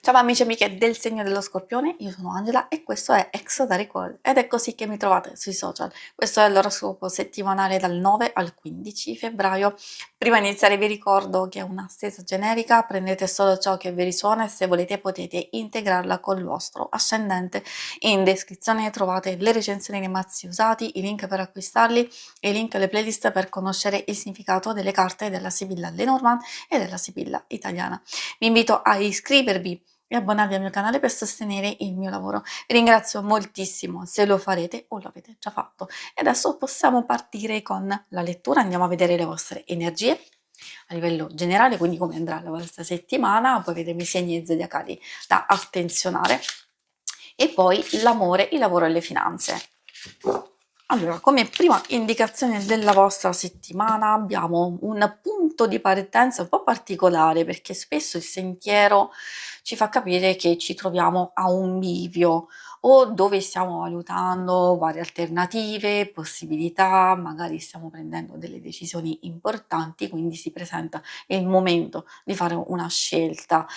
Ciao amici e amiche del segno dello Scorpione, io sono Angela e questo è Exodaric World ed è così che mi trovate sui social. Questo è l'oroscopo settimanale dal 9 al 15 febbraio. Prima di iniziare vi ricordo che è una stesa generica, prendete solo ciò che vi risuona e se volete potete integrarla col vostro ascendente. In descrizione trovate le recensioni dei mazzi usati, i link per acquistarli e i link alle playlist per conoscere il significato delle carte della Sibilla Lenormand e della Sibilla italiana. Vi invito a iscrivervi e abbonarvi al mio canale per sostenere il mio lavoro. Vi ringrazio moltissimo se lo farete o lo avete già fatto. E adesso possiamo partire con la lettura, andiamo a vedere le vostre energie a livello generale, quindi come andrà la vostra settimana, poi vedremo i segni zodiacali da attenzionare e poi l'amore, il lavoro e le finanze. Allora, come prima indicazione della vostra settimana abbiamo un punto di partenza un po' particolare perché spesso il sentiero ci fa capire che ci troviamo a un bivio o dove stiamo valutando varie alternative, possibilità, magari stiamo prendendo delle decisioni importanti, quindi si presenta il momento di fare una scelta,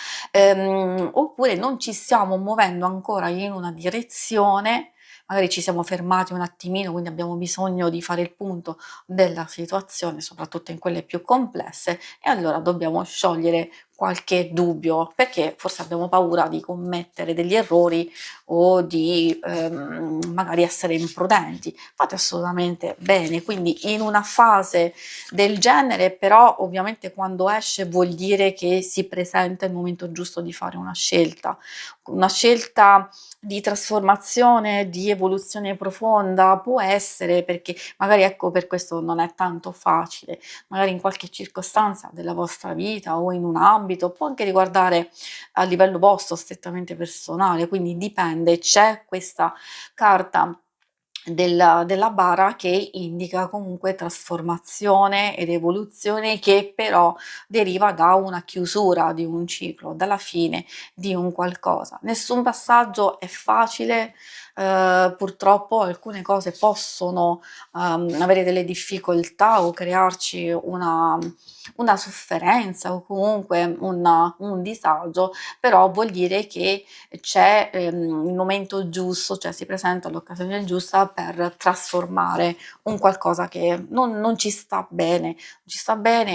oppure non ci stiamo muovendo ancora in una direzione. Magari ci siamo fermati un attimino, quindi abbiamo bisogno di fare il punto della situazione, soprattutto in quelle più complesse, e allora dobbiamo sciogliere qualche dubbio, perché forse abbiamo paura di commettere degli errori o di magari essere imprudenti. Fate assolutamente bene, quindi in una fase del genere, però ovviamente quando esce vuol dire che si presenta il momento giusto di fare una scelta di trasformazione, di evoluzione profonda, può essere perché magari ecco per questo non è tanto facile, magari in qualche circostanza della vostra vita o in un ambito, può anche riguardare a livello vostro strettamente personale, quindi dipende, c'è questa carta della bara che indica comunque trasformazione ed evoluzione che però deriva da una chiusura di un ciclo, dalla fine di un qualcosa. Nessun passaggio è facile, purtroppo alcune cose possono avere delle difficoltà o crearci una sofferenza o comunque un disagio, però vuol dire che c'è il momento giusto, cioè si presenta l'occasione giusta per trasformare un qualcosa che non ci sta bene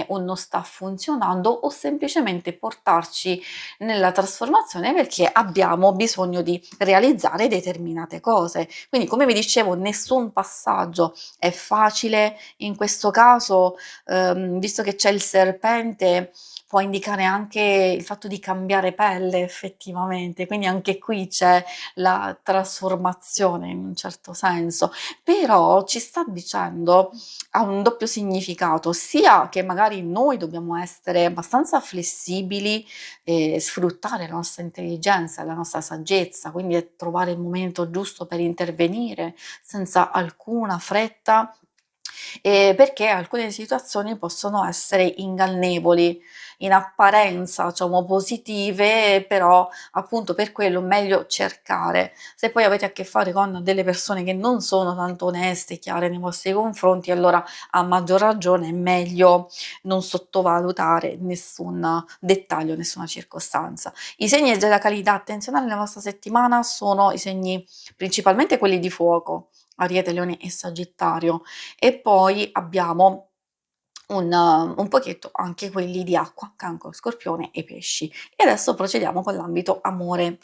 o non sta funzionando o semplicemente portarci nella trasformazione perché abbiamo bisogno di realizzare determinate cose. Quindi come vi dicevo nessun passaggio è facile, in questo caso visto che c'è il serpente può indicare anche il fatto di cambiare pelle effettivamente, quindi anche qui c'è la trasformazione in un certo senso, però ci sta dicendo ha un doppio significato, sia che magari noi dobbiamo essere abbastanza flessibili e sfruttare la nostra intelligenza, la nostra saggezza, quindi trovare il momento giusto per intervenire senza alcuna fretta, perché alcune situazioni possono essere ingannevoli, in apparenza diciamo positive, però appunto per quello meglio cercare. Se poi avete a che fare con delle persone che non sono tanto oneste e chiare nei vostri confronti, allora a maggior ragione è meglio non sottovalutare nessun dettaglio, nessuna circostanza. I segni zodiacali da attenzionare nella vostra settimana sono i segni principalmente quelli di fuoco, Ariete, Leone e Sagittario, e poi abbiamo un pochetto anche quelli di acqua, Cancro, Scorpione e Pesci. E adesso procediamo con l'ambito amore.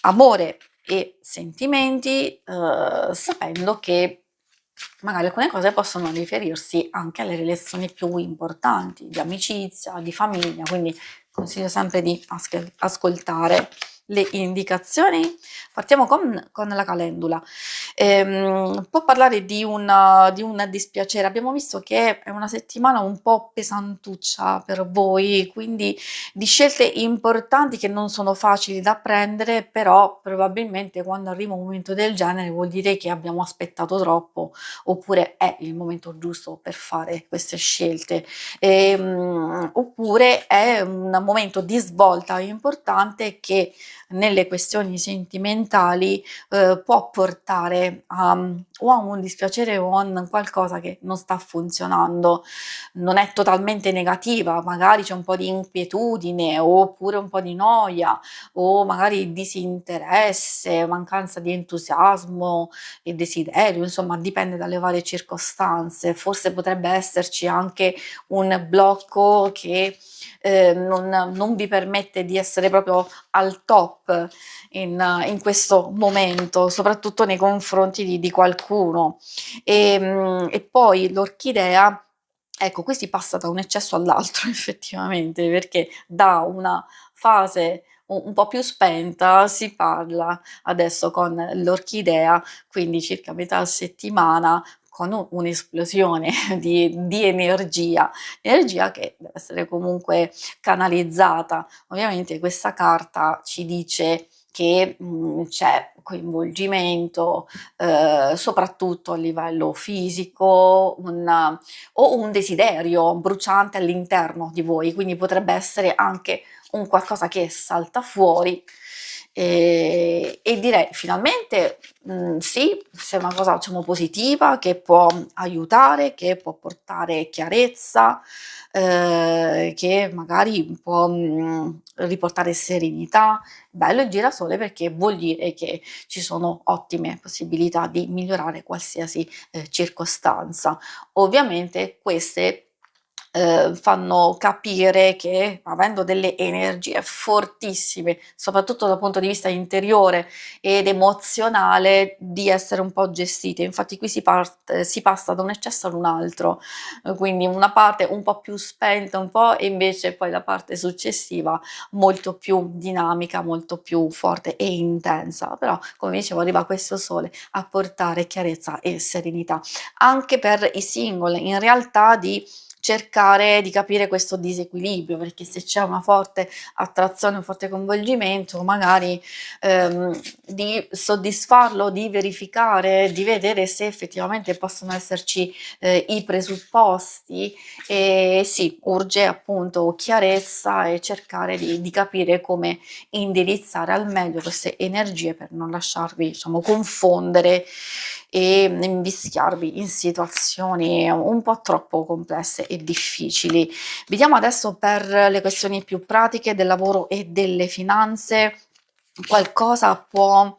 Amore e sentimenti, sapendo che magari alcune cose possono riferirsi anche alle relazioni più importanti, di amicizia, di famiglia, quindi consiglio sempre di ascoltare le indicazioni. Partiamo con la calendula. Può parlare di un dispiacere. Abbiamo visto che è una settimana un po' pesantuccia per voi, quindi di scelte importanti che non sono facili da prendere, però probabilmente quando arriva un momento del genere vuol dire che abbiamo aspettato troppo oppure è il momento giusto per fare queste scelte, oppure è un momento di svolta importante che nelle questioni sentimentali può portare o a un dispiacere o a un qualcosa che non sta funzionando. Non è totalmente negativa, magari c'è un po' di inquietudine oppure un po' di noia o magari disinteresse, mancanza di entusiasmo e desiderio, insomma dipende dalle varie circostanze. Forse potrebbe esserci anche un blocco che non vi permette di essere proprio al top in questo momento, soprattutto nei confronti di qualcuno. E poi l'orchidea, ecco, qui si passa da un eccesso all'altro effettivamente, perché da una fase un po' più spenta si parla adesso con l'orchidea, quindi circa metà settimana, con un'esplosione di energia che deve essere comunque canalizzata. Ovviamente questa carta ci dice che c'è coinvolgimento, soprattutto a livello fisico, o un desiderio bruciante all'interno di voi, quindi potrebbe essere anche un qualcosa che salta fuori. E direi finalmente sì, se è una cosa diciamo positiva che può aiutare, che può portare chiarezza, che magari può riportare serenità. Bello il girasole perché vuol dire che ci sono ottime possibilità di migliorare qualsiasi circostanza. Ovviamente queste fanno capire che avendo delle energie fortissime, soprattutto dal punto di vista interiore ed emozionale, di essere un po' gestite. Infatti qui si passa da un eccesso ad un altro, quindi una parte un po' più spenta, un po' e invece poi la parte successiva molto più dinamica, molto più forte e intensa. Però, come dicevo, arriva questo sole a portare chiarezza e serenità. Anche per i single, in realtà di cercare di capire questo disequilibrio, perché se c'è una forte attrazione, un forte coinvolgimento, magari di soddisfarlo, di verificare, di vedere se effettivamente possono esserci i presupposti e sì, urge appunto chiarezza e cercare di capire come indirizzare al meglio queste energie per non lasciarvi, diciamo, confondere e invischiarvi in situazioni un po' troppo complesse e difficili. Vediamo adesso per le questioni più pratiche del lavoro e delle finanze. Qualcosa può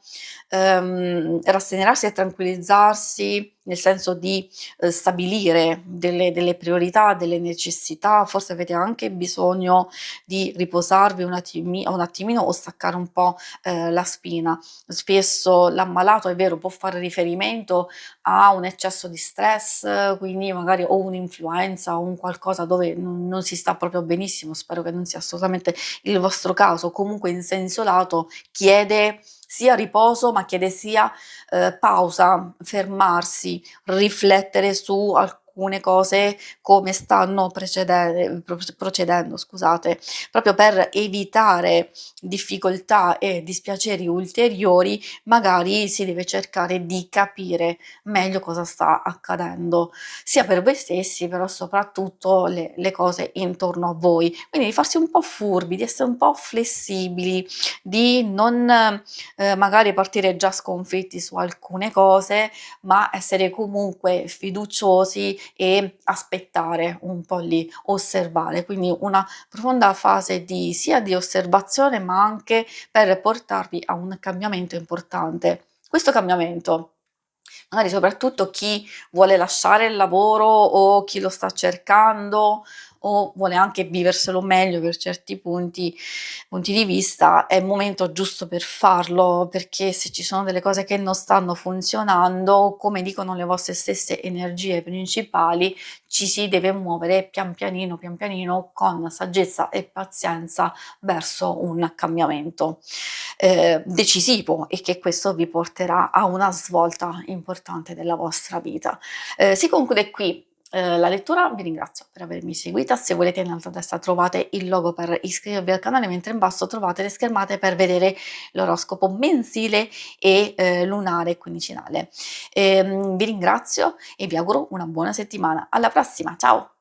rasserenarsi e tranquillizzarsi, nel senso di stabilire delle priorità, delle necessità, forse avete anche bisogno di riposarvi un attimino o staccare un po' la spina. Spesso l'ammalato, è vero, può fare riferimento a un eccesso di stress, quindi magari o un'influenza o un qualcosa dove non si sta proprio benissimo, spero che non sia assolutamente il vostro caso, comunque in senso lato chiede sia riposo, ma chiede sia pausa, fermarsi, riflettere su alcune cose come stanno procedendo, scusate, proprio per evitare difficoltà e dispiaceri ulteriori, magari si deve cercare di capire meglio cosa sta accadendo, sia per voi stessi, però soprattutto le cose intorno a voi. Quindi di farsi un po' furbi, di essere un po' flessibili, di non magari partire già sconfitti su alcune cose, ma essere comunque fiduciosi e aspettare un po' lì, osservare. Quindi una profonda fase di sia di osservazione, ma anche per portarvi a un cambiamento importante. Questo cambiamento magari soprattutto chi vuole lasciare il lavoro o chi lo sta cercando o vuole anche viverselo meglio per certi punti di vista, è il momento giusto per farlo, perché se ci sono delle cose che non stanno funzionando, come dicono le vostre stesse energie principali, ci si deve muovere pian pianino, con saggezza e pazienza verso un cambiamento decisivo e che questo vi porterà a una svolta importante della vostra vita. Si conclude qui la lettura, vi ringrazio per avermi seguita, se volete in alto a destra trovate il logo per iscrivervi al canale, mentre in basso trovate le schermate per vedere l'oroscopo mensile e lunare quindicinale. Vi ringrazio e vi auguro una buona settimana. Alla prossima, ciao!